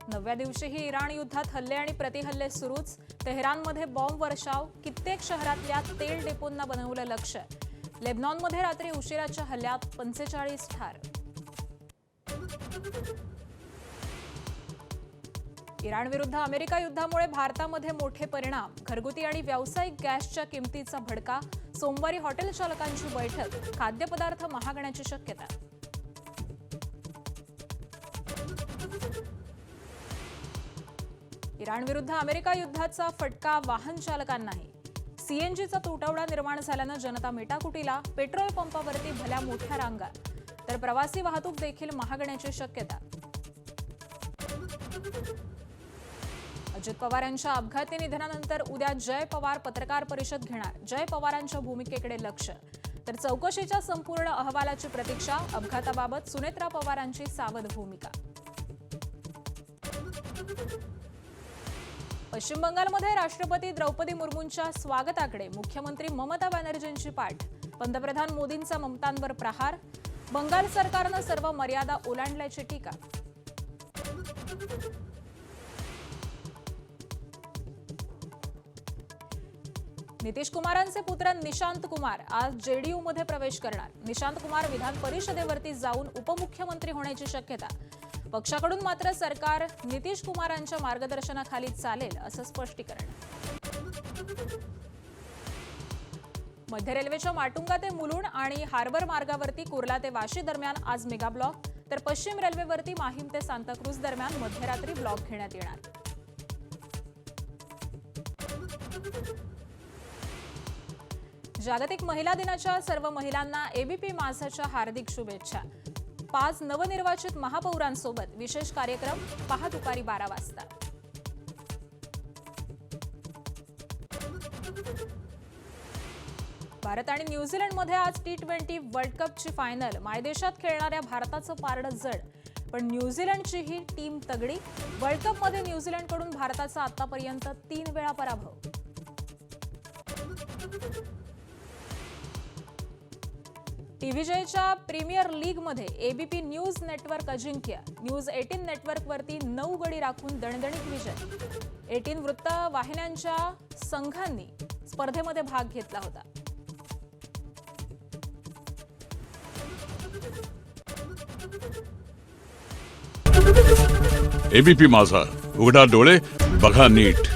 नवव्या दिवशीही इराण युद्धात हल्ले आणि प्रतिहल्ले सुरूच. तेहरानमध्ये बॉम्ब वर्षाव, कित्येक शहरातल्या तेल डेपोंना बनवलं लक्ष्य. लेबनॉनमध्ये रात्री उशिराच्या हल्ल्यात 45 ठार. इराण विरुद्ध अमेरिका युद्धामुळे भारतामध्ये मोठे परिणाम. घरगुती आणि व्यावसायिक गॅसच्या किमतीचा भडका. सोमवारी हॉटेल चालकांची बैठक. खाद्यपदार्थ महागण्याची शक्यता. इराण विरुद्ध अमेरिका युद्धाचा फटका वाहन चालकांनाही. सीएनजीचा तुटवडा निर्माण झाल्यानं जनता मेटाकुटीला. पेट्रोल पंपावरती भल्या मोठ्या रांगा. तर प्रवासी वाहतूक देखील महागण्याची शक्यता. अजित पवार यांच्या अपघाती निधनानंतर उद्या जय पवार पत्रकार परिषद घेणार. जय पवारांच्या भूमिकेकडे लक्ष. तर चौकशीच्या संपूर्ण अहवालाची प्रतीक्षा. अपघाताबाबत सुनेत्रा पवारांची सावध भूमिका. पश्चिम बंगालमध्ये राष्ट्रपती द्रौपदी मुर्मूंच्या स्वागताकडे मुख्यमंत्री ममता बॅनर्जींची पाठ. पंतप्रधान मोदींचा ममतांवर प्रहार. बंगाल सरकारनं सर्व मर्यादा ओलांडल्याची टीका. नितीश कुमारांचे पुत्र निशांत कुमार आज जेडीयूमध्ये प्रवेश करणार. निशांत कुमार विधान परिषदेवरती जाऊन उपमुख्यमंत्री होण्याची शक्यता. पक्षाकडून मात्र सरकार नितीश कुमारांच्या मार्गदर्शनाखाली चालेल असं स्पष्टीकरण. मध्य रेल्वेच्या माटुंगा ते मुलुंड आणि हार्बर मार्गावरती कुर्ला ते वाशी दरम्यान आज मेगा ब्लॉक. तर पश्चिम रेल्वेवरती माहीम ते सांताक्रूज दरम्यान मध्यरात्री ब्लॉक घेण्यात येणार. जागतिक महिला दिनाच्या सर्व महिलांना एबीपी माझाच्या हार्दिक शुभेच्छा. 5 नवनिर्वाचित महापौरांसोबत विशेष कार्यक्रम. पहा दुपारी 12 वाजता. भारत आणि न्यूझीलंडमध्ये आज T20 वर्ल्ड कपची फायनल. मायदेशात खेळणाऱ्या भारताचं पारडं जड, पण न्यूझीलंडची ही टीम तगडी. वर्ल्ड कपमध्ये न्यूझीलंडकडून भारताचा आतापर्यंत 3 वेळा पराभव. टीव्हीजेच्या प्रीमियर लीगमध्ये एबीपी न्यूज नेटवर्क अजिंक्य. न्यूज 18 नेटवर्कवरती 9 गडी राखून दणदणीत विजय. 18 वृत्त वाहिन्यांच्या संघांनी स्पर्धेमध्ये भाग घेतला होता. एबीपी माझा, उघडा डोळे बघा नीट.